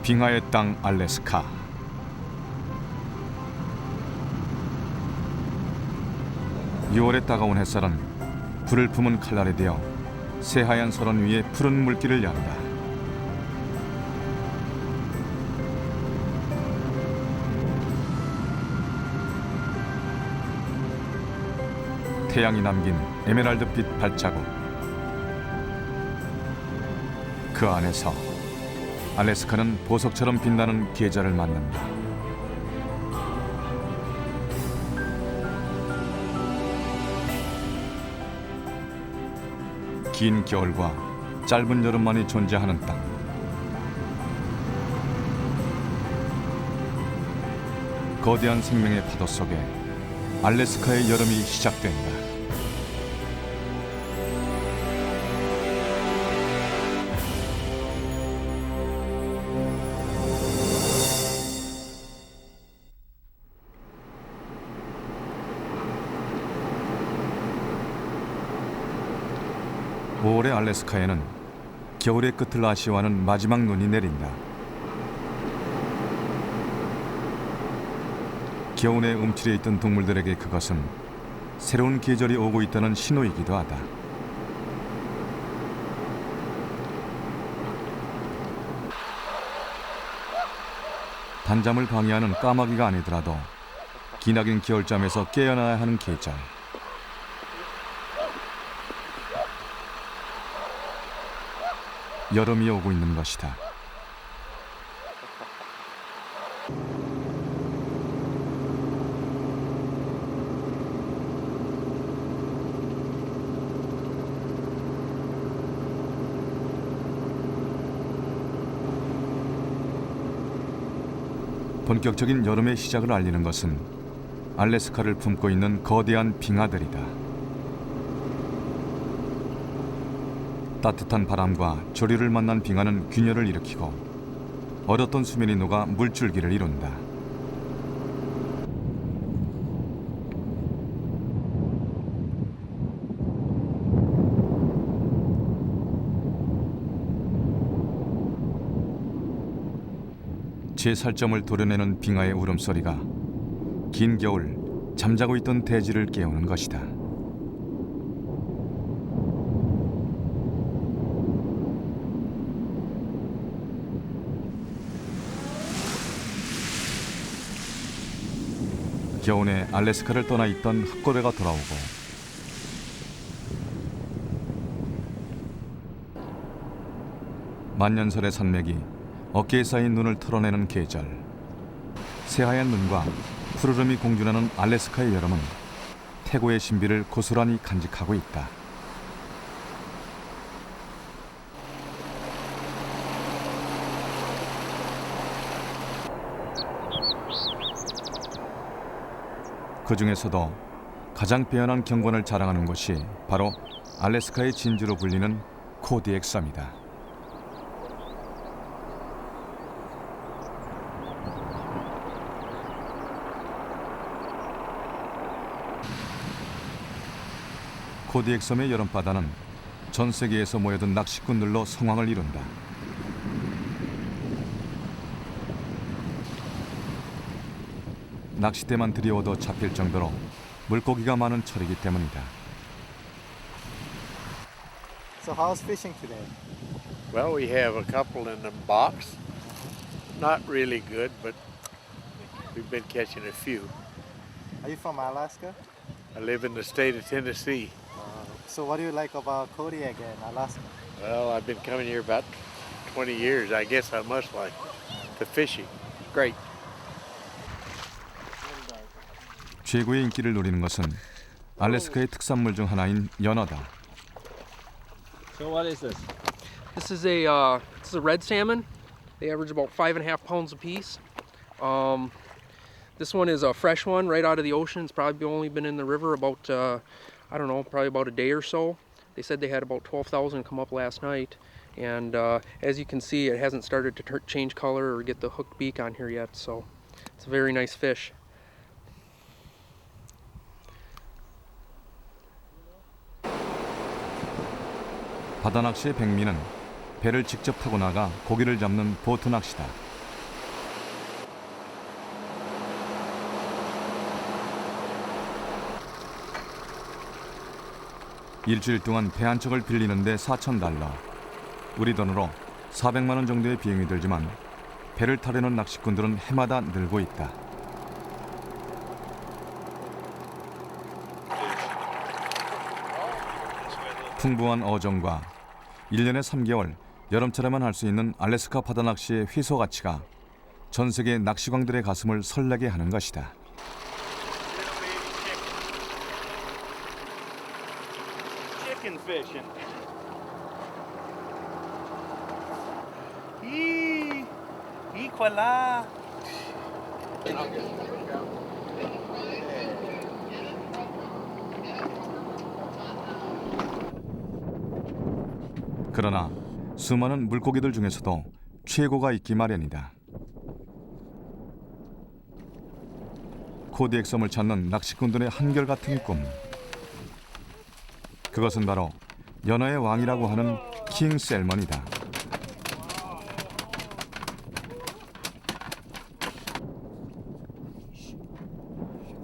빙하의 땅 알래스카. (6월에) 따가운 햇살은 불을 품은 칼날이 되어 새하얀 설원 위에 푸른 물길을 연다. 태양이 남긴 에메랄드빛 발자국. 그 안에서 알래스카는 보석처럼 빛나는 계절을 맞는다. 긴 겨울과 짧은 여름만이 존재하는 땅. 거대한 생명의 파도 속에 알래스카의 여름이 시작된다. (5월의) 알래스카에는 겨울의 끝을 아쉬워하는 마지막 눈이 내린다. 겨울에 움츠려 있던 동물들에게 그것은 새로운 계절이 오고 있다는 신호이기도 하다. 단잠을 방해하는 까마귀가 아니더라도 기나긴 겨울잠에서 깨어나야 하는 계절. 여름이 오고 있는 것이다. 본격적인 여름의 시작을 알리는 것은 알래스카를 품고 있는 거대한 빙하들이다. 따뜻한 바람과 조류를 만난 빙하는 균열을 일으키고 얼었던 수면이 녹아 물줄기를 이룬다. 제 살점을 도려내는 빙하의 울음소리가 긴 겨울 잠자고 있던 대지를 깨우는 것이다. 겨우내 알래스카를 떠나 있던 흙고래가 돌아오고 만년설의 산맥이 어깨에 쌓인 눈을 털어내는 계절. 새하얀 눈과 푸르름이 공존하는 알래스카의 여름은 태고의 신비를 고스란히 간직하고 있다. 그 중에서도 가장 빼어난 경관을 자랑하는 곳이 바로 알래스카의 진주로 불리는 코디액 섬이다. 코디액 섬의 여름바다는 전 세계에서 모여든 낚시꾼들로 성황을 이룬다. 낚싯대만 들이워도 잡힐 정도로 물고기가 많은 철이기 때문이다. So how's fishing today? Well, we have a couple in the box. Not really good, but we've been catching a few. Are you from Alaska? I live in the state of Tennessee. So what do you like about Kodiak in Alaska? Well, I've been coming here about 20 years. I guess I must like the fishing. Great. 최고의 인기를 누리는 것은 알래스카의 특산물 중 하나인 연어다. So what is this? This is a red salmon. They average about 5.5 pounds a piece. This one is a fresh one right out of the ocean. It's probably only been in the river about I don't know, probably about a day or so. They said they had about 12,000 come up last night, and as you can see, it hasn't started to change color or get the hooked beak on here yet. So it's a very nice fish. 바다 낚시의 백미는 배를 직접 타고 나가 고기를 잡는 보트 낚시다. 일주일 동안 배 한 척을 빌리는데 $4,000, 우리 돈으로 400만 원 정도의 비용이 들지만 배를 타려는 낚시꾼들은 해마다 늘고 있다. 풍부한 어종과 1년에 3개월 여름철에만 할 수 있는 알래스카 바다 낚시의 희소 가치가 전 세계 낚시광들의 가슴을 설레게 하는 것이다. Chicken fishing. Equala. 그러나 수많은 물고기들 중에서도 최고가 있기 마련이다. 코디액 섬을 찾는 낚시꾼들의 한결같은 꿈. 그것은 바로 연어의 왕이라고 하는 킹 셀먼이다.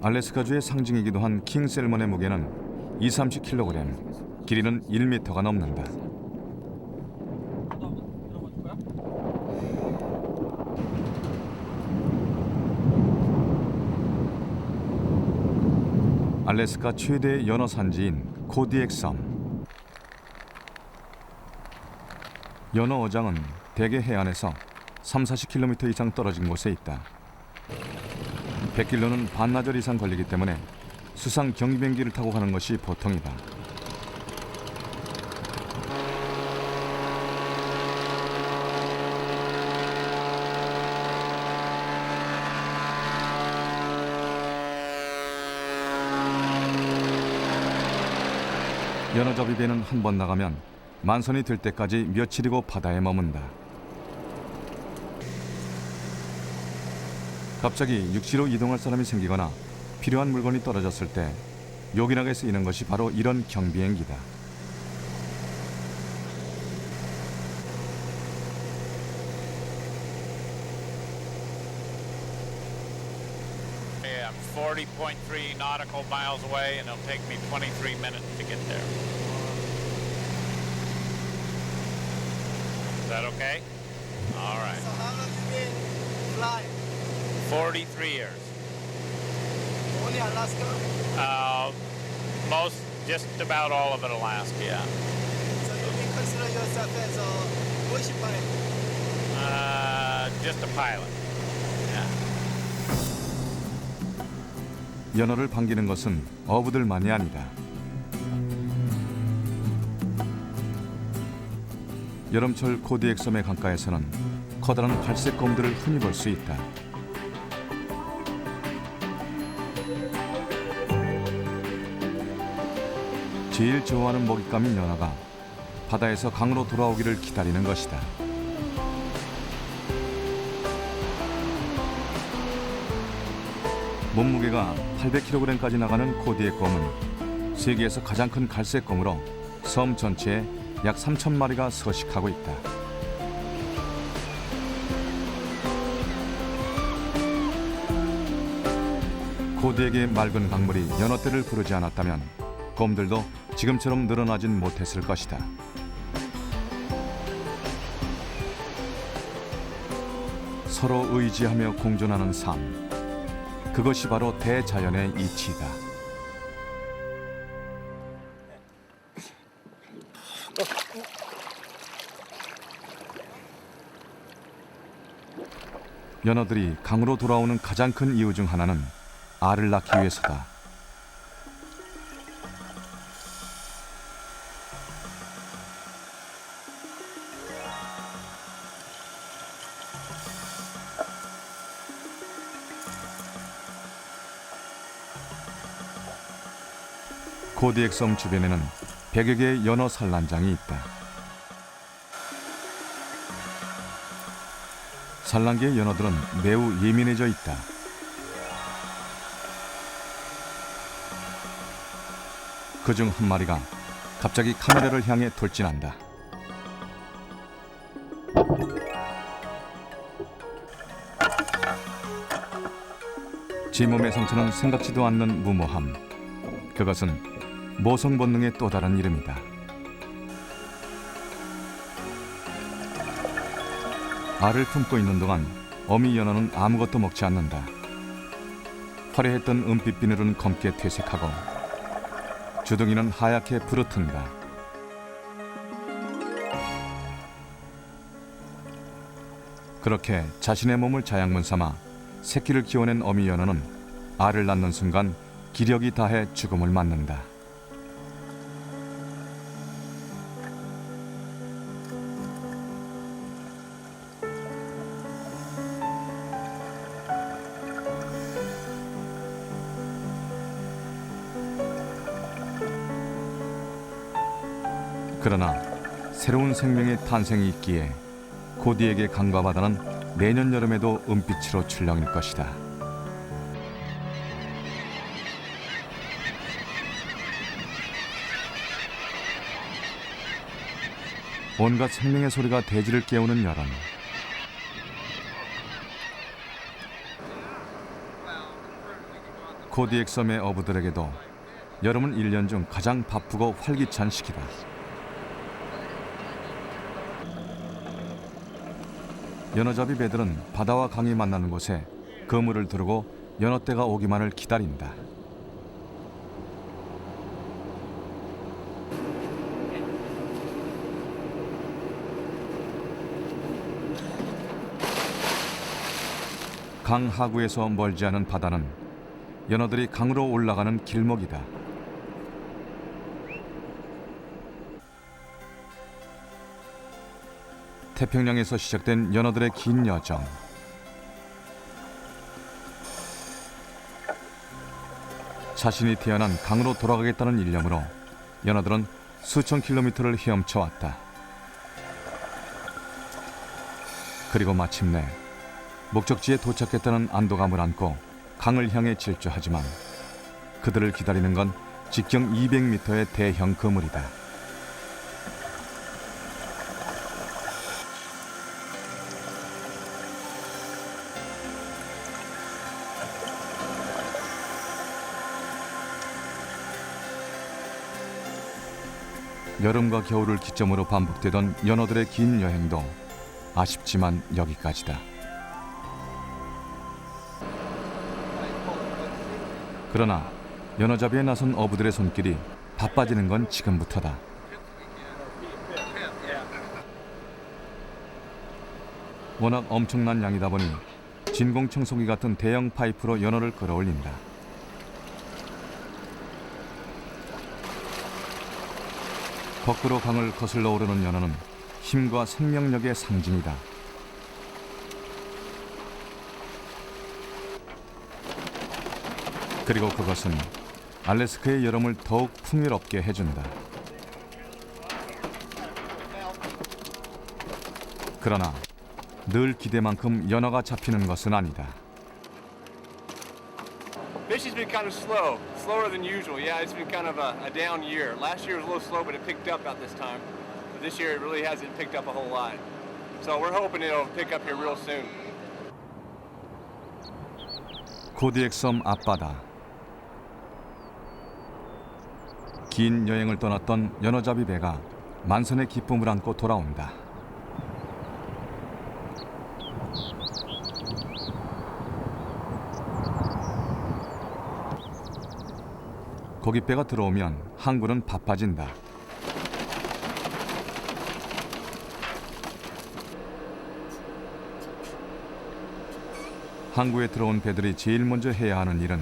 알래스카주의 상징이기도 한 킹 셀먼의 무게는 20-30kg, 길이는 1m가 넘는다. 알래스카 최대 연어 산지인 코디액 섬. 연어 어장은 대개 해안에서 30-40km 이상 떨어진 곳에 있다. 100km는 반나절 이상 걸리기 때문에 수상 경비행기를 타고 가는 것이 보통이다. 연어잡이배는 한 번 나가면 만선이 될 때까지 며칠이고 바다에 머문다. 갑자기 육지로 이동할 사람이 생기거나 필요한 물건이 떨어졌을 때 요긴하게 쓰이는 것이 바로 이런 경비행기다. I'm 40.3 nautical miles away, and it'll take me 23 minutes to get there. Is that okay? All right. So how long you been flying? 43 years. Only Alaska? Just about all of it Alaska, yeah. So you can consider yourself as a bush pilot? Just a pilot. Yeah. 연어를 반기는 것은 어부들만이 아니다. 여름철 코디액 섬의 강가에서는 커다란 갈색곰들을 흔히 볼 수 있다. 제일 좋아하는 먹잇감인 연어가 바다에서 강으로 돌아오기를 기다리는 것이다. 몸무게가 800kg까지 나가는 코디액 곰은 세계에서 가장 큰 갈색곰으로 섬 전체에 약 3,000마리가 서식하고 있다. 코디액의 맑은 강물이 연어떼를 부르지 않았다면 곰들도 지금처럼 늘어나진 못했을 것이다. 서로 의지하며 공존하는 삶. 그것이 바로 대자연의 이치이다. 연어들이 강으로 돌아오는 가장 큰 이유 중 하나는 알을 낳기 위해서다. 코디액 섬 주변에는 100여 개의 연어 산란장이 있다. 산란기의 연어들은 매우 예민해져 있다. 그중 한 마리가 갑자기 카메라를 향해 돌진한다. 제 몸의 상처는 생각지도 않는 무모함. 그것은 모성 본능의 또 다른 이름이다. 알을 품고 있는 동안 어미 연어는 아무것도 먹지 않는다. 화려했던 은빛 비늘은 검게 퇴색하고 주둥이는 하얗게 부르튼다. 그렇게 자신의 몸을 자양문 삼아 새끼를 키워낸 어미 연어는 알을 낳는 순간 기력이 다해 죽음을 맞는다. 그러나 새로운 생명의 탄생이 있기에 코디에게 강과 바다는 내년 여름에도 은빛으로 출렁일 것이다. 온갖 생명의 소리가 대지를 깨우는 여름. 코디액 섬의 어부들에게도 여름은 1년 중 가장 바쁘고 활기찬 시기다. 연어잡이 배들은 바다와 강이 만나는 곳에 그물을 두르고 연어떼가 오기만을 기다린다. 강 하구에서 멀지 않은 바다는 연어들이 강으로 올라가는 길목이다. 태평양에서 시작된 연어들의 긴 여정. 자신이 태어난 강으로 돌아가겠다는 일념으로 연어들은 수천 킬로미터를 헤엄쳐 왔다. 그리고 마침내 목적지에 도착했다는 안도감을 안고 강을 향해 질주하지만 그들을 기다리는 건 직경 200m의 대형 그물이다. 여름과 겨울을 기점으로 반복되던 연어들의 긴 여행도 아쉽지만 여기까지다. 그러나 연어잡이에 나선 어부들의 손길이 바빠지는 건 지금부터다. 워낙 엄청난 양이다 보니 진공청소기 같은 대형 파이프로 연어를 끌어올린다. 거꾸로 강을 거슬러 오르는 연어는 힘과 생명력의 상징이다. 그리고 그것은 알래스카의 여름을 더욱 풍요롭게 해준다. 그러나 늘 기대만큼 연어가 잡히는 것은 아니다. Fishing's been kind of slow, slower than usual. Yeah, it's been kind of a down year. Last year was a little slow, but it picked up about this time. But this year it really hasn't picked up a whole lot. So we're hoping it'll pick up here real soon. 코디액 섬 앞바다. 긴 여행을 떠났던 연어잡이 배가 만선의 기쁨을 안고 돌아온다. 고깃배가 들어오면 항구는 바빠진다. 항구에 들어온 배들이 제일 먼저 해야 하는 일은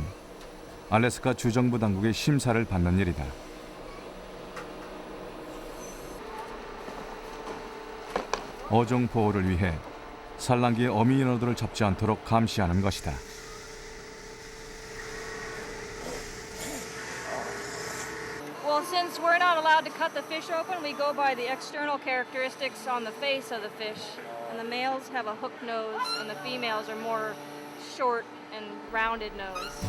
알래스카 주정부 당국의 심사를 받는 일이다. 어종 보호를 위해 산란기의 어미 연어들을 잡지 않도록 감시하는 것이다. Well, since we're not allowed to cut the fish open, we go by the external characteristics on the face of the fish. And the males have a hooked nose, and the females are more short and rounded nose.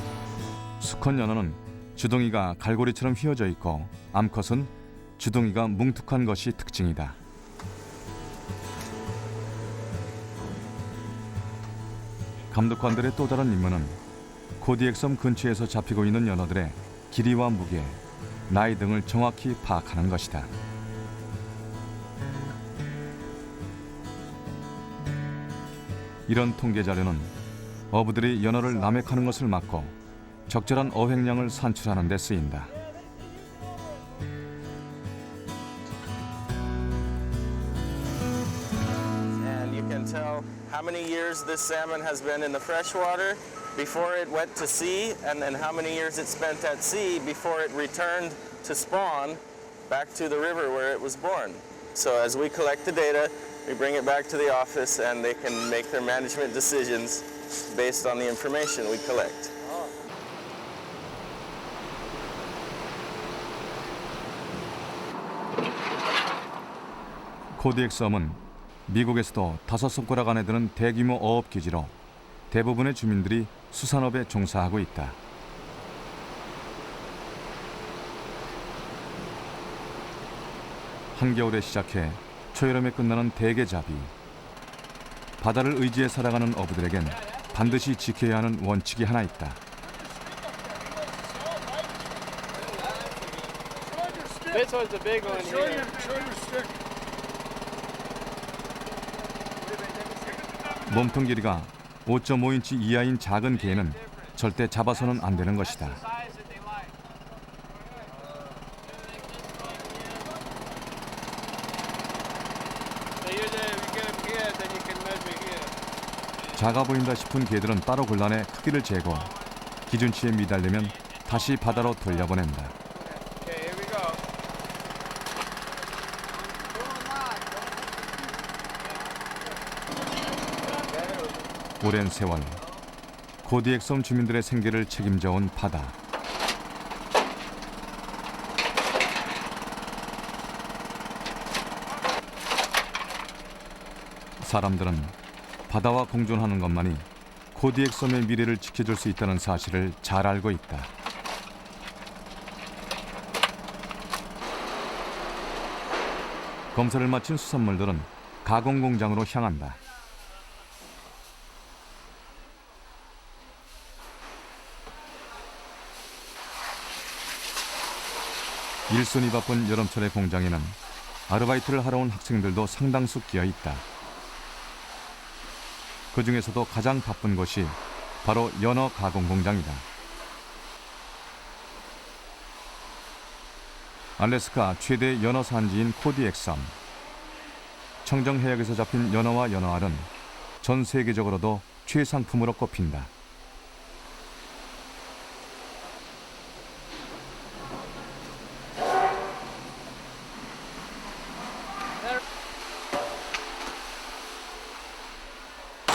수컷 연어는 주둥이가 갈고리처럼 휘어져 있고 암컷은 주둥이가 뭉툭한 것이 특징이다. 감독관들의 또 다른 임무는 코디액 섬 근처에서 잡히고 있는 연어들의 길이와 무게, 나이 등을 정확히 파악하는 것이다. 이런 통계 자료는 어부들이 연어를 남획하는 것을 막고 적절한 어획량을 산출하는 데 쓰인다. And you can tell how many years this salmon has been in the freshwater before it went to sea, and then how many years it spent at sea before it returned to spawn back to the river where it was born. So as we collect the data, we bring it back to the office and they can make their management decisions based on the information we collect. 코디엑섬은 미국에서도 5손가락 안에 드는 대규모 어업 기지로 대부분의 주민들이 수산업에 종사하고 있다. 한겨울에 시작해 초여름에 끝나는 대게잡이. 바다를 의지해 살아가는 어부들에겐 반드시 지켜야 하는 원칙이 하나 있다. This one's a big one here. 몸통 길이가 5.5인치 이하인 작은 게는 절대 잡아서는 안 되는 것이다. 작아 보인다 싶은 게들은 따로 골라내 크기를 재고 기준치에 미달리면 다시 바다로 돌려보낸다. 오랜 세월 코디엑섬 주민들의 생계를 책임져온 바다. 사람들은 바다와 공존하는 것만이 코디엑섬의 미래를 지켜줄 수 있다는 사실을 잘 알고 있다. 검사를 마친 수산물들은 가공 공장으로 향한다. 일손이 바쁜 여름철의 공장에는 아르바이트를 하러 온 학생들도 상당수 끼어 있다. 그 중에서도 가장 바쁜 곳이 바로 연어 가공 공장이다. 알래스카 최대 연어 산지인 코디엑섬. 청정해역에서 잡힌 연어와 연어알은 전 세계적으로도 최상품으로 꼽힌다.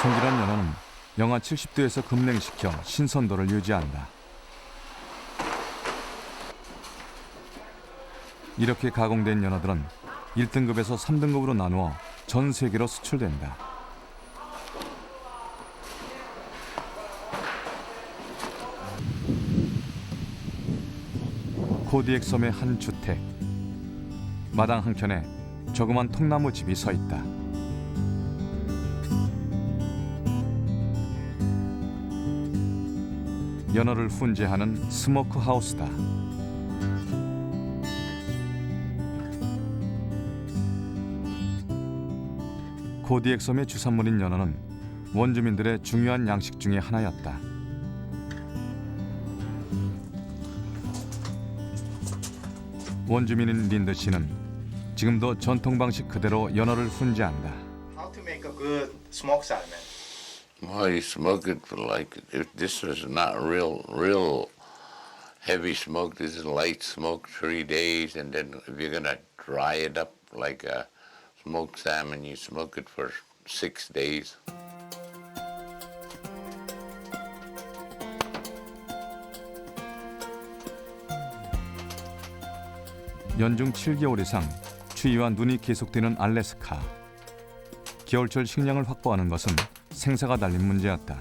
손질한 연어는 영하 70도에서 급냉시켜 신선도를 유지한다. 이렇게 가공된 연어들은 1등급에서 3등급으로 나누어 전 세계로 수출된다. 코디엑섬의 한 주택. 마당 한켠에 조그만 통나무 집이 서 있다. 연어를 훈제하는 스모크 하우스다. 코디엑섬의 주산물인 연어는 원주민들의 중요한 양식 중에 하나였다. 원주민인 린드 씨는 지금도 전통 방식 그대로 연어를 훈제한다. How to make a good smoked salmon? Well, you smoke it for like, if this is not real heavy smoke, this is light smoke, 3 days, and then if you're gonna dry it up like a smoked salmon, you smoke it for 6 days. 연중 7개월 이상 추위와 눈이 계속되는 알래스카. 겨울철 식량을 확보하는 것은 생사가 달린 문제였다.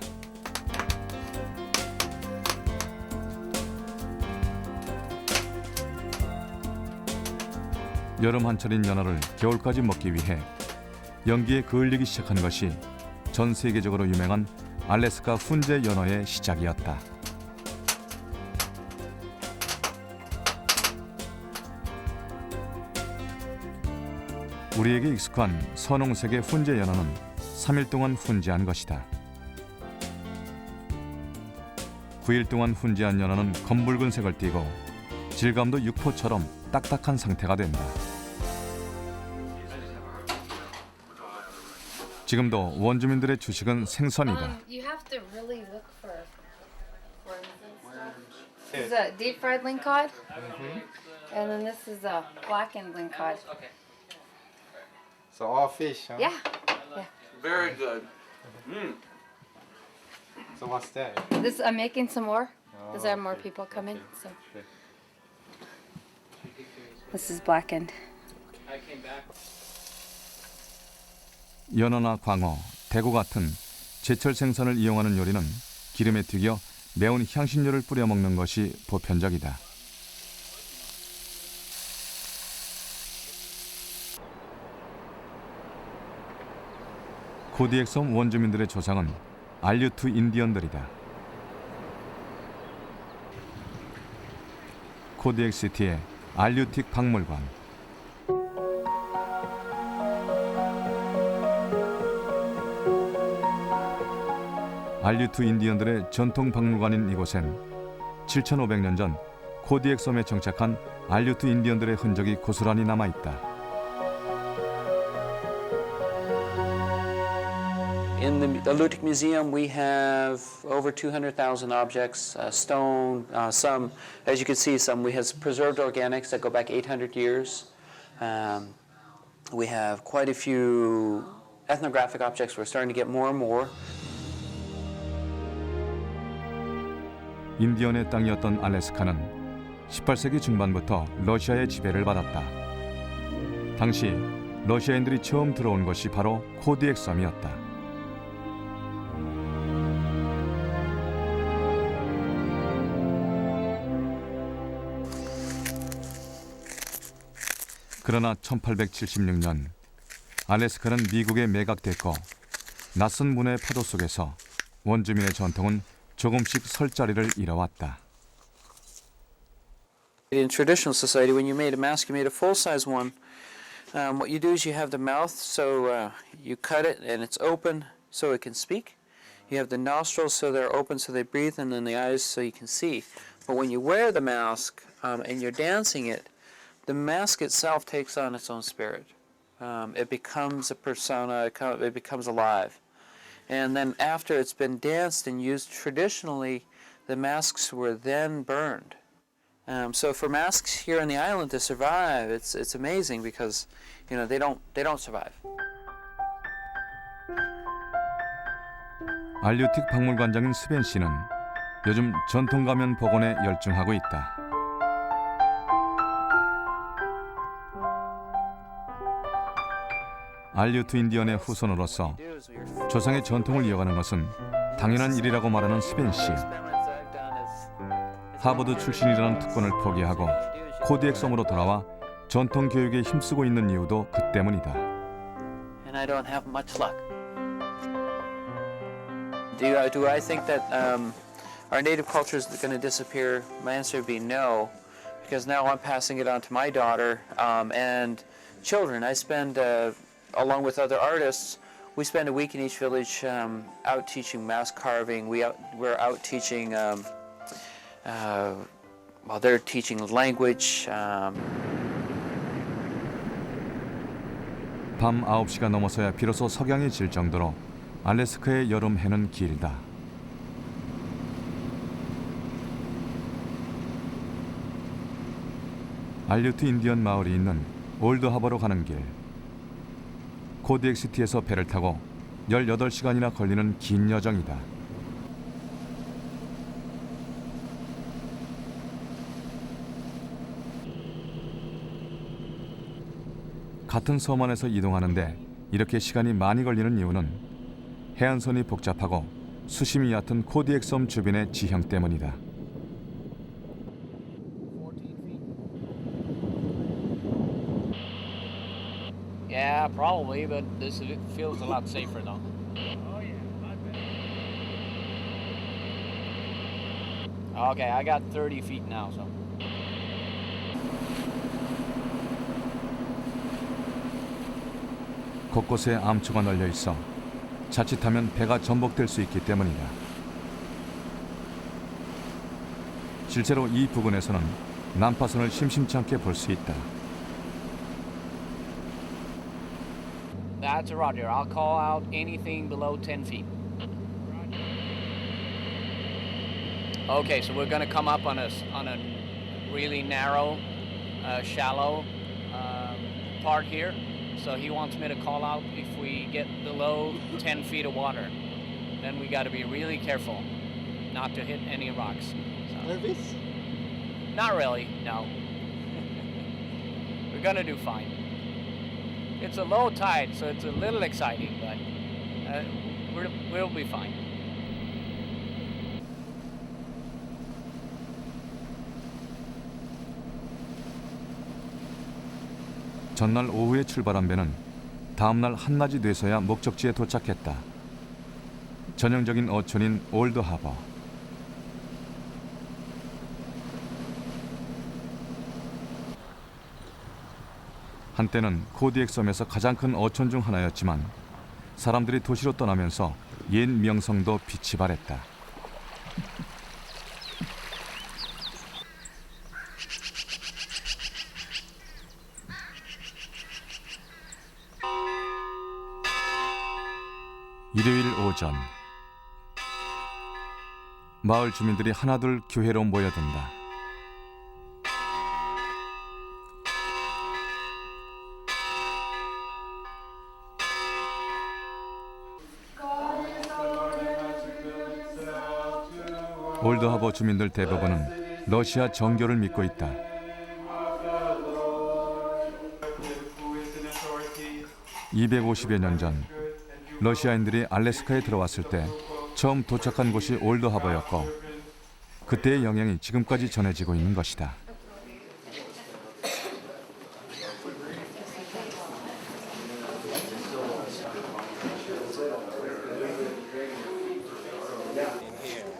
여름 한철인 연어를 겨울까지 먹기 위해 연기에 그을리기 시작한 것이 전 세계적으로 유명한 알래스카 훈제 연어의 시작이었다. 우리에게 익숙한 선홍색의 훈제 연어는 3일 동안 훈제한 것이다. 9일 동안 훈제한 연어는 검붉은 색을 띠고 질감도 육포처럼 딱딱한 상태가 된다. 지금도 원주민들의 주식은 생선이다. You have to really look for This is a deep fried lingcod, and then this is a blackened lingcod. So all fish, huh? Yeah. Very good. So what's that? This I'm making some more. Because I have more people coming. So this is blackened. 연어나 광어, 대구 같은 제철 생선을 이용하는 요리는 기름에 튀겨 매운 향신료를 뿌려 먹는 것이 보편적이다. 코디액 섬 원주민들의 조상은 알류트 인디언들이다. 코디액 시티의 알류틱 박물관. 알류트 인디언들의 전통 박물관인 이곳엔 7,500년 전 코디액 섬에 정착한 알류트 인디언들의 흔적이 고스란히 남아있다. In the Alutiiq Museum, we have over 200,000 objects, stone, some, as you can see, some we have preserved organics that go back 800 years. We have quite a few ethnographic objects. We're starting to get more and more. 인디언의 땅이었던 알래스카는 18세기 중반부터 러시아의 지배를 받았다. 당시 러시아인들이 처음 들어온 것이 바로 코디액 섬이었다. 그러나 1876년 알래스카는 미국에 매각됐고 낯선 문화의 파도 속에서 원주민의 전통은 조금씩 설 자리를 잃어왔다. In traditional society, when you made a mask, you made a full-size one. What you do is you have the mouth, so you cut it and it's open so it can speak. You have the nostrils so they're open so they breathe, and then the eyes so you can see. But when you wear the mask and you're dancing it, the mask itself takes on its own spirit. It becomes a persona, it becomes alive. And then after it's been danced and used traditionally, the masks were then burned. So for masks here on the island to survive, it's amazing because they don't survive. 알류틱 박물관장인 스벤 씨는 요즘 전통 가면 복원에 열중하고 있다. 알류트 인디언의 후손으로서 조상의 전통을 이어가는 것은 당연한 일이라고 말하는 스벤 씨. 하버드 출신이라는 특권을 포기하고 코디액 섬으로 돌아와 전통 교육에 힘쓰고 있는 이유도 그 때문이다. And I don't have much luck. Do I think that our native culture is going to disappear? My answer would be no, because now I'm passing it on to my daughter and children. I spend, along with other artists, we spend a week in each village out teaching mask carving. We're out teaching. Well, they're teaching language. 밤 9시가 넘어서야 비로소 석양이 질 정도로 알래스카의 여름 해는 길다. 알류트 인디언 마을이 있는 올드하버로 가는 길. 코디액 시티에서 배를 타고 18시간이나 걸리는 긴 여정이다. 같은 섬 안에서 이동하는데 이렇게 시간이 많이 걸리는 이유는 해안선이 복잡하고 수심이 얕은 코디액 섬 주변의 지형 때문이다. Yeah, probably, but this feels a lot safer now. Okay, I got 30 feet now, so. 곳곳에 암초가 널려 있어 자칫하면 배가 전복될 수 있기 때문이다. 실제로 이 부근에서는 난파선을 심심치 않게 볼 수 있다. That's a roger. I'll call out anything below 10 feet. Okay, so we're going to come up on a really narrow, shallow part here. So he wants me to call out if we get below 10 feet of water. Then we got to be really careful not to hit any rocks. So, Nervous? not really, no. We're going to do fine. It's a low tide, so it's a little exciting, but we'll be fine. 전날 오후에 출발한 배는 다음날 한낮이 돼서야 목적지에 도착했다. 전형적인 어촌인 올드하버. 한때는 코디액 섬에서 가장 큰 어촌 중 하나였지만 사람들이 도시로 떠나면서 옛 명성도 빛이 발했다. 일요일 오전, 마을 주민들이 하나둘 교회로 모여든다. 올드하버 주민들 대부분은 러시아 정교를 믿고 있다. 250여 년 전 러시아인들이 알래스카에 들어왔을 때 처음 도착한 곳이 올드하버였고 그때의 영향이 지금까지 전해지고 있는 것이다.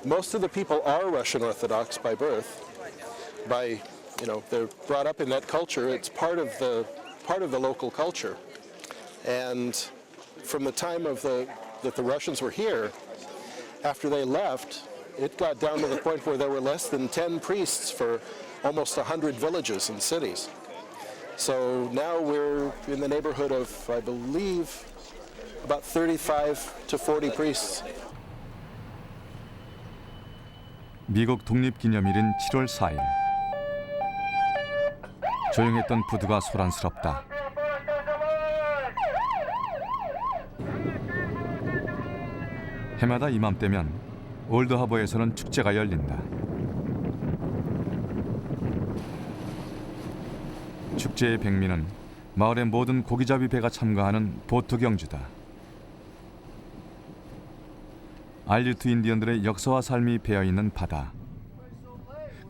Most of the people are Russian Orthodox by birth. They're brought up in that culture. It's part of the local culture. And from the time that the Russians were here, after they left, it got down to the point where there were less than 10 priests for almost 100 villages and cities. So now we're in the neighborhood of, I believe, about 35 to 40 priests. 미국 독립기념일인 7월 4일. 조용했던 부두가 소란스럽다. 해마다 이맘때면 올드하버에서는 축제가 열린다. 축제의 백미는 마을의 모든 고기잡이 배가 참가하는 보트 경주다. 알유트 인디언들의 역사와 삶이 배어있는 바다.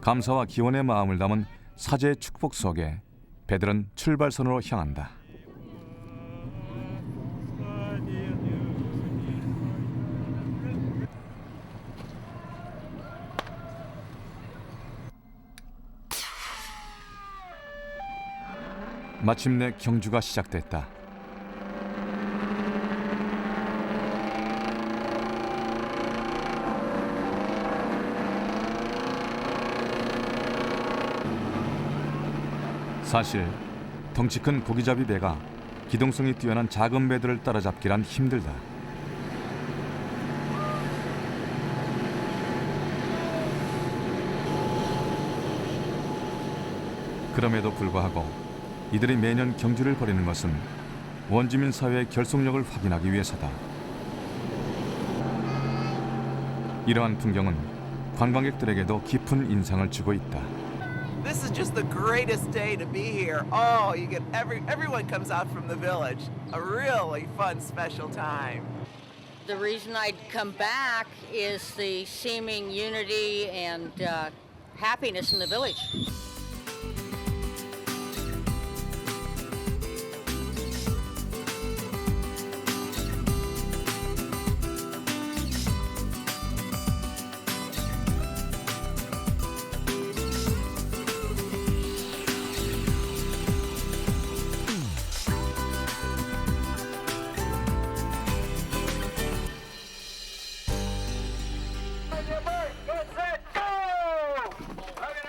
감사와 기원의 마음을 담은 사제의 축복 속에 배들은 출발선으로 향한다. 마침내 경주가 시작됐다. 사실 덩치 큰 고기잡이 배가 기동성이 뛰어난 작은 배들을 따라잡기란 힘들다. 그럼에도 불구하고 이들이 매년 경주를 벌이는 것은 원주민 사회의 결속력을 확인하기 위해서다. 이러한 풍경은 관광객들에게도 깊은 인상을 주고 있다. This is just the greatest day to be here. Oh, you get everyone comes out from the village. A really fun, special time. The reason I'd come back is the seeming unity and happiness in the village.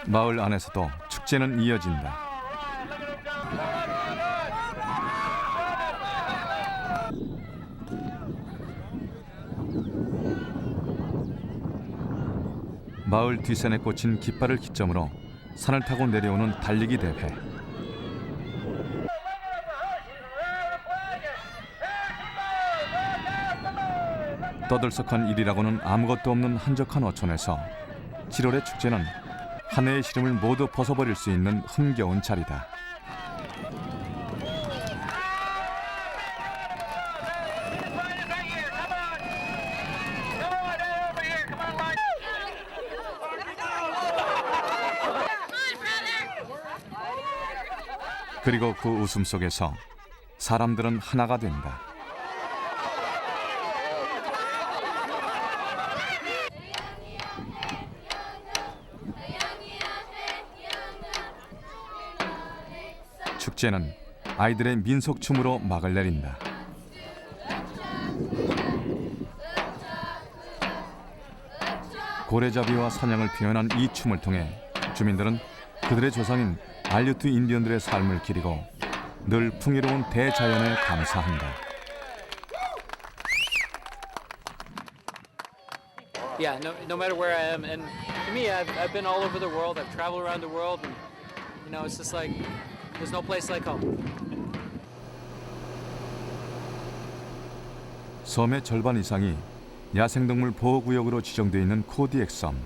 마을 안에서도 축제는 이어진다. 마을 뒷산에 꽂힌 깃발을 기점으로 산을 타고 내려오는 달리기 대회. 떠들썩한 일이라고는 아무것도 없는 한적한 어촌에서 7월의 축제는 한 해의 시름을 모두 벗어버릴 수 있는 흥겨운 자리다. 그리고 그 웃음 속에서 사람들은 하나가 된다. 축제는 아이들의 민속춤으로 막을 내린다. 고래잡이와 사냥을 표현한 이 춤을 통해 주민들은 그들의 조상인 알유트 인디언들의 삶을 기리고 늘 풍요로운 대자연에 감사한다. Yeah, no matter where I am, and to me, I've been all over the world. I've traveled around the world, and you know, it's just like there's no place like home. 섬의 절반 이상이 야생동물 보호구역으로 지정되어 있는 코디엑 섬.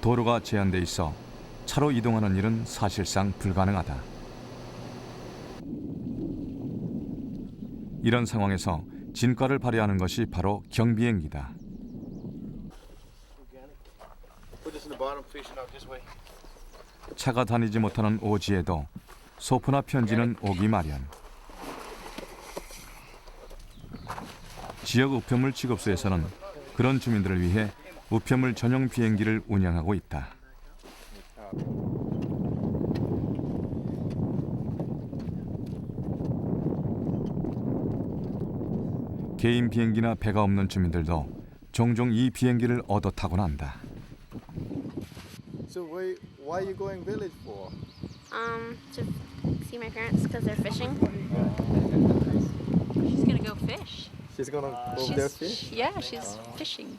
도로가 제한돼 있어 차로 이동하는 일은 사실상 불가능하다. 이런 상황에서 진가를 발휘하는 것이 바로 경비행기다. 차가 다니지 못하는 오지에도 소포나 편지는 오기 마련. 지역 우편물 취급소에서는 그런 주민들을 위해 우편물 전용 비행기를 운영하고 있다. 개인 비행기나 배가 없는 주민들도 종종 이 비행기를 얻어 타곤 한다. So why are you going village for? To see my parents because they're fishing. She's gonna go fish. She's gonna go there fish? Yeah, she's fishing.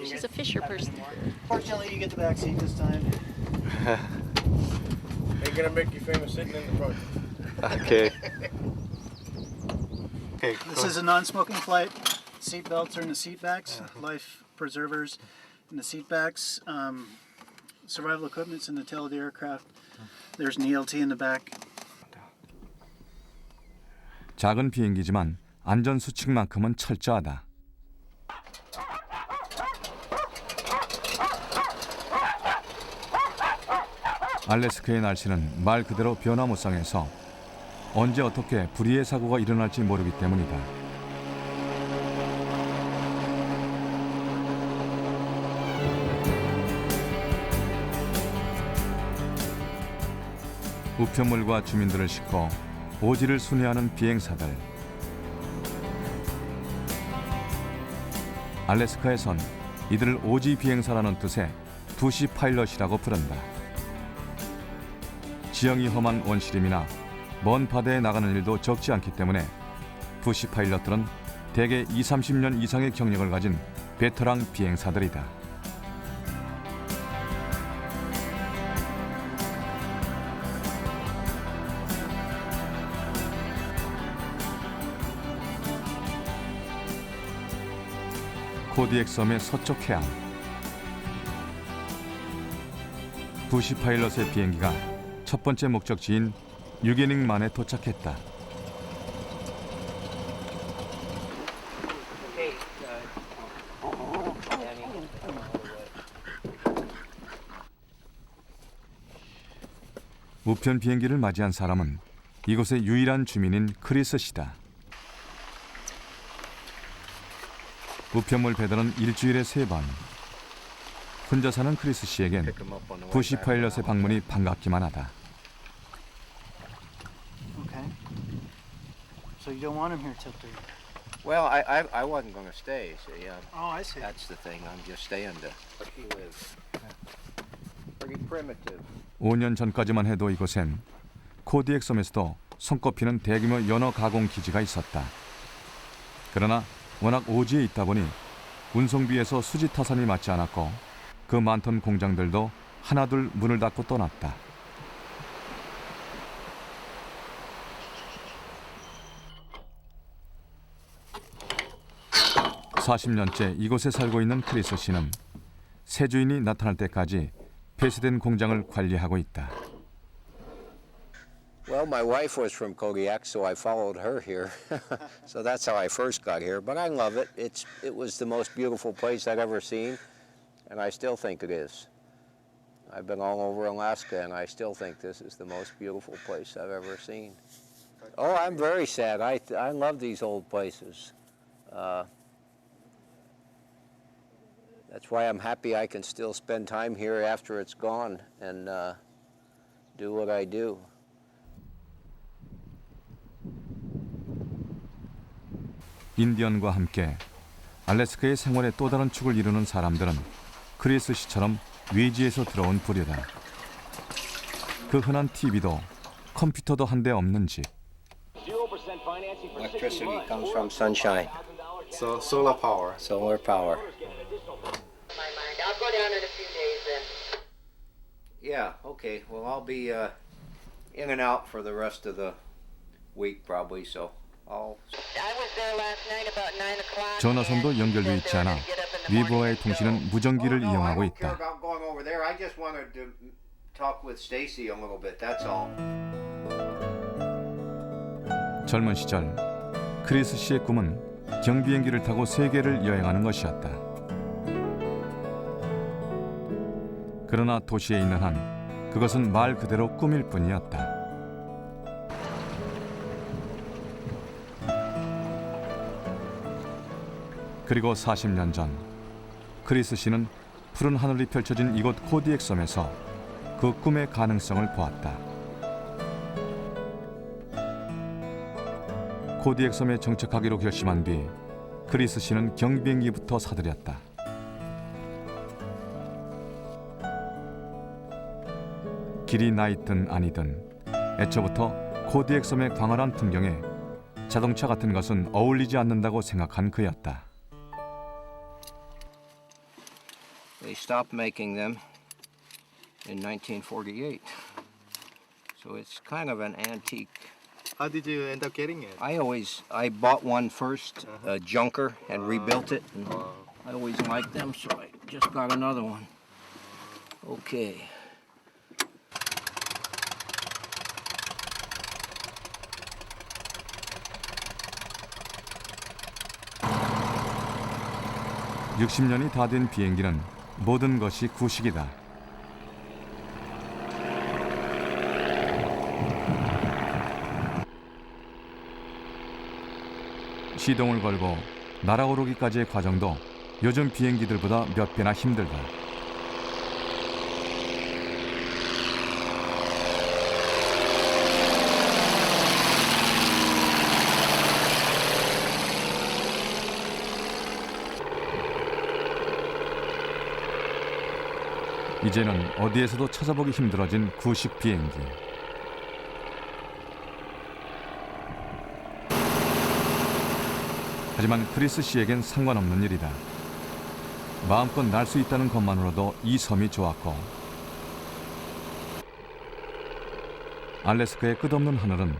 She's a fisher person. Fortunately, you get the back seat this time. They're gonna make you famous sitting in the front. Okay. Okay. This is a non-smoking flight. Seat belts are in the seat backs. Life preservers in the seat backs. Survival equipment's in the tail of the aircraft. There's an ELT in the back. 작은 비행기지만 안전 수칙만큼은 철저하다. 알래스카의 날씨는 말 그대로 변화무쌍해서 언제 어떻게 불의의 사고가 일어날지 모르기 때문이다. 우편물과 주민들을 싣고 오지를 순회하는 비행사들. 알래스카에선 이들을 오지 비행사라는 뜻의 부시 파일럿이라고 부른다. 지형이 험한 원시림이나 먼 바다에 나가는 일도 적지 않기 때문에 부시 파일럿들은 대개 20-30년 이상의 경력을 가진 베테랑 비행사들이다. 코디엑 섬의 서쪽 해안. 부시 파일럿의 비행기가 첫 번째 목적지인 유게닉만에 도착했다. 우편 비행기를 맞이한 사람은 이곳의 유일한 주민인 크리스 씨다. 우편물 배달은 일주일에 3번. 혼자 사는 크리스 씨에겐 부시 파일럿의 방문이 반갑기만 하다. Okay. So you don't want him here till 3. Well, I wasn't going to stay, see. Oh, I see. That's the thing. I'm just staying to Pretty primitive. 5년 전까지만 해도 이곳엔 코디액 섬에서도 손꼽히는 대규모 연어 가공 기지가 있었다. 그러나 워낙 오지에 있다 보니 운송비에서 수지 타산이 맞지 않았고 그 많던 공장들도 하나둘 문을 닫고 떠났다. (40년째) 이곳에 살고 있는 크리스 씨는 새 주인이 나타날 때까지 폐쇄된 공장을 관리하고 있다. Well, my wife was from Kodiak, so I followed her here. So that's how I first got here. But I love it. It was the most beautiful place I've ever seen, and I still think it is. I've been all over Alaska, and I still think this is the most beautiful place I've ever seen. Oh, I'm very sad. I love these old places. That's why I'm happy I can still spend time here after it's gone and do what I do. 인디언과 함께 알래스카의 생활의 또 다른 축을 이루는 사람들은 크리스 씨처럼 외지에서 들어온 부류다. 그 흔한 TV도 컴퓨터도 한 대 없는 집. Electricity comes from sunshine. So solar power. Solar power. I'll go down in a few days then. Yeah, okay. Well, I'll be in and out for the rest of the week probably, so I'll... I was there last night about 9 o'clock. 전화선도 연결돼 있지 않아 리버와의 통신은 무전기를 이용하고 I don't care 있다. about going over there. I just wanted to talk with Stacy a little bit. That's all. 젊은 시절 크리스 씨의 꿈은 경비행기를 타고 세계를 여행하는 것이었다. 그러나 도시에 있는 한 그것은 말 그대로 꿈일 뿐이었다. 그리고 40년 전 크리스 씨는 푸른 하늘이 펼쳐진 이곳 코디액 섬에서 그 꿈의 가능성을 보았다. 코디액 섬에 정착하기로 결심한 뒤 크리스 씨는 경비행기부터 사들였다. 길이 나 있든 아니든 애초부터 코디액 섬의 광활한 풍경에 자동차 같은 것은 어울리지 않는다고 생각한 그였다. They stopped making them in 1948. So it's kind of an antique. How did you end up getting it? I bought one first, a junker, and rebuilt it. And I always liked them, so I just got another one. Okay. (60년이 다 된) 비행기는 모든 것이 구식이다. 시동을 걸고 날아오르기까지의 과정도 요즘 비행기들보다 몇 배나 힘들다. 이제는 어디에서도 찾아보기 힘들어진 구식 비행기. 하지만 크리스 씨에겐 상관없는 일이다. 마음껏 날 수 있다는 것만으로도 이 섬이 좋았고 알래스카의 끝없는 하늘은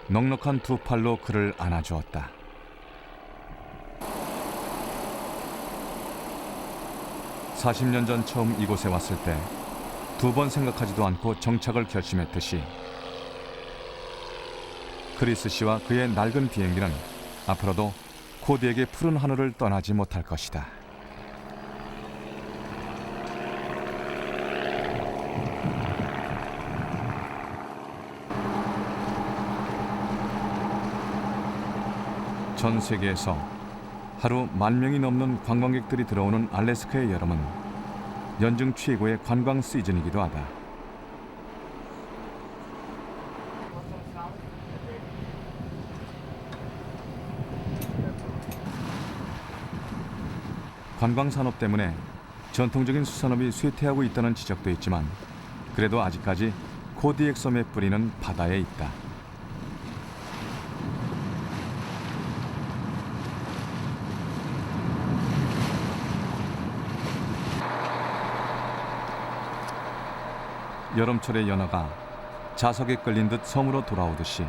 넉넉한 두 팔로 그를 안아주었다. (40년) 전 처음 이곳에 왔을 때 두 번 생각하지도 않고 정착을 결심했듯이 크리스 씨와 그의 낡은 비행기는 앞으로도 코디액의 푸른 하늘을 떠나지 못할 것이다. 전 세계에서 하루 10,000명이 넘는 관광객들이 들어오는 알래스카의 여름은 연중 최고의 관광 시즌이기도 하다. 관광 산업 때문에 전통적인 수산업이 쇠퇴하고 있다는 지적도 있지만 그래도 아직까지 코디액 섬의 뿌리는 바다에 있다. 여름철의 연어가 자석에 끌린 듯 섬으로 돌아오듯이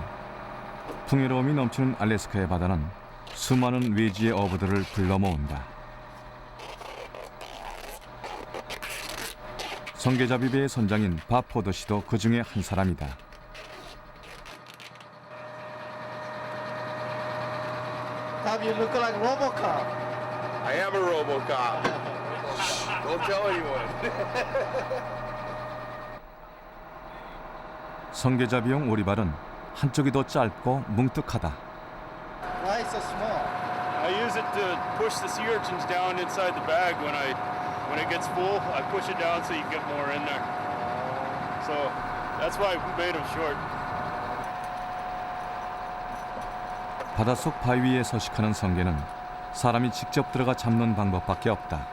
풍요로움이 넘치는 알래스카의 바다는 수많은 외지의 어부들을 불러 모은다. 성게잡이배의 선장인 밥 포더 씨도 그 중에 한 사람이다. Tom, you look like RoboCop. I am a RoboCop. Don't tell anyone. 성게잡이용 오리발은 한쪽이 더 짧고 뭉툭하다. Why so small? I use it to push the sea urchins down inside the bag when it gets full. I push it down so you get more in there. So that's why I made them short. 바닷속 바위 위에 서식하는 성게는 사람이 직접 들어가 잡는 방법밖에 없다.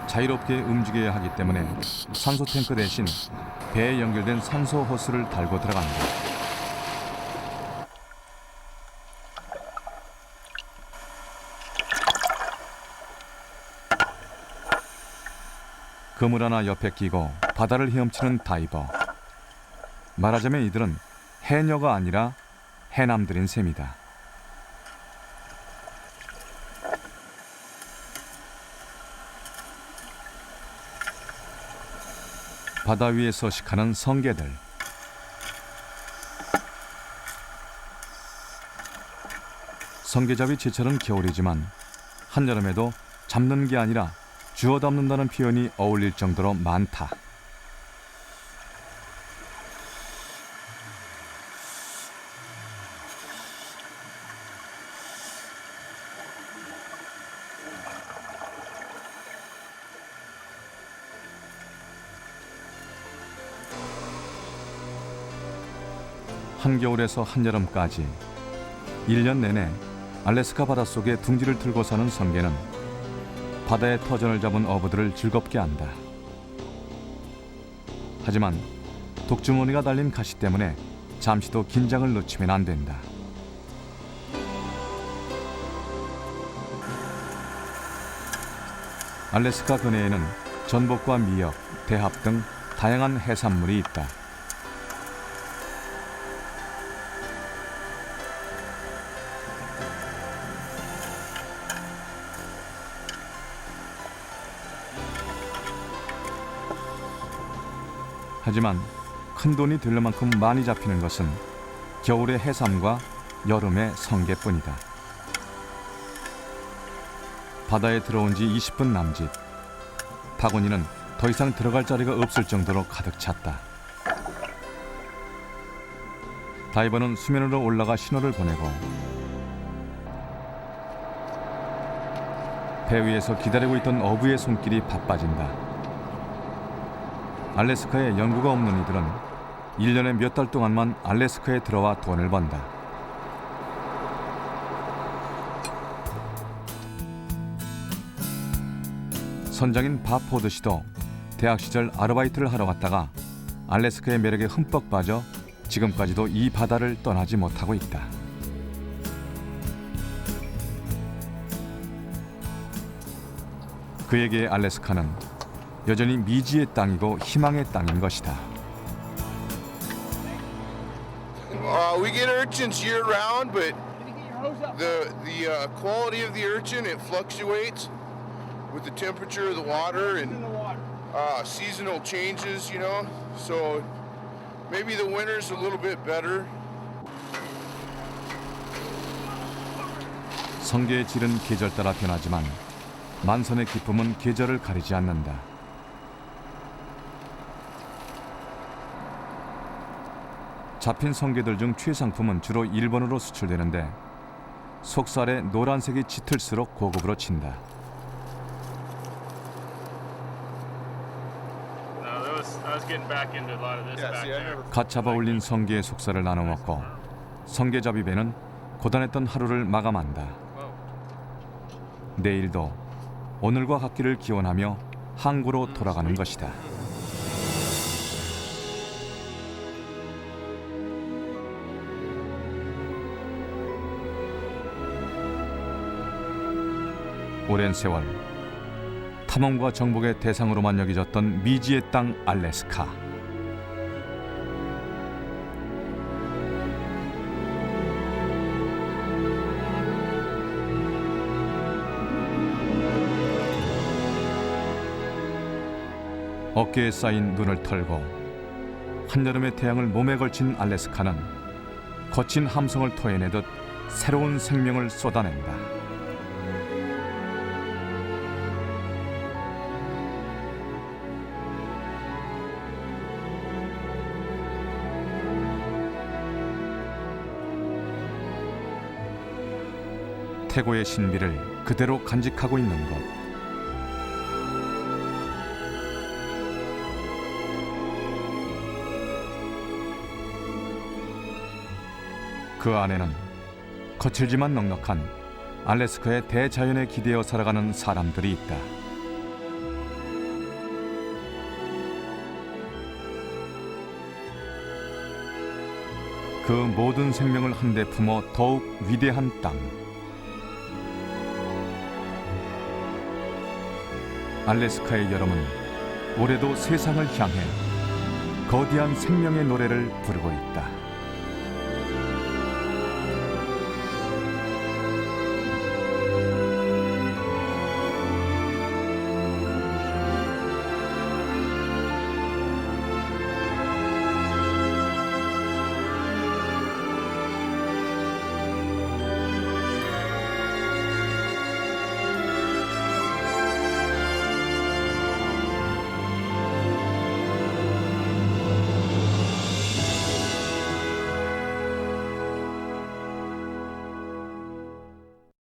자유롭게 움직여야 하기 때문에 산소 탱크 대신 배에 연결된 산소 호스를 달고 들어간다. 그물 하나 옆에 끼고 바다를 헤엄치는 다이버. 말하자면 이들은 해녀가 아니라 해남들인 셈이다. 바다 위에 서식하는 성게들. 성게잡이 제철은 겨울이지만 한여름에도 잡는 게 아니라 주워 담는다는 표현이 어울릴 정도로 많다. 한겨울에서 한여름까지 1년 내내 알래스카 바닷속에 둥지를 틀고 사는 성게는 바다의 터전을 잡은 어부들을 즐겁게 한다. 하지만 독주머니가 달린 가시 때문에 잠시도 긴장을 놓치면 안 된다. 알래스카 근해에는 전복과 미역, 대합 등 다양한 해산물이 있다. 하지만 큰 돈이 될 만큼 많이 잡히는 것은 겨울의 해삼과 여름의 성게뿐이다. 바다에 들어온 지 20분 남짓. 바구니는 더 이상 들어갈 자리가 없을 정도로 가득 찼다. 다이버는 수면으로 올라가 신호를 보내고 배 위에서 기다리고 있던 어부의 손길이 바빠진다. 알래스카에 연구가 없는 이들은 1년에 몇 달 동안만 알래스카에 들어와 돈을 번다. 선장인 밥 포드 씨도 대학 시절 아르바이트를 하러 갔다가 알래스카의 매력에 흠뻑 빠져 지금까지도 이 바다를 떠나지 못하고 있다. 그에게 알래스카는 여전히 미지의 땅이고 희망의 땅인 것이다. We get urchins year round, but the quality of the urchin, it fluctuates with the temperature of the water and seasonal changes, you know. So maybe the winter's a little bit better. 성게의 질은 계절 따라 변하지만 만선의 기쁨은 계절을 가리지 않는다. 잡힌 성게들 중 최상품은 주로 일본으로 수출되는데 속살에 노란색이 짙을수록 고급으로 친다. 갓 잡아 올린 성게의 속살을 나눠 먹고 성게잡이배는 고단했던 하루를 마감한다. 내일도 오늘과 같기를 기원하며 항구로 돌아가는 것이다. 오랜 세월 탐험과 정복의 대상으로만 여겨졌던 미지의 땅 알래스카. 어깨에 쌓인 눈을 털고 한여름의 태양을 몸에 걸친 알래스카는 거친 함성을 토해내듯 새로운 생명을 쏟아낸다. 태고의 신비를 그대로 간직하고 있는 것. 그 안에는 거칠지만 넉넉한 알래스카의 대자연에 기대어 살아가는 사람들이 있다. 그 모든 생명을 한데 품어 더욱 위대한 땅. 알래스카의 여름은 올해도 세상을 향해 거대한 생명의 노래를 부르고 있다.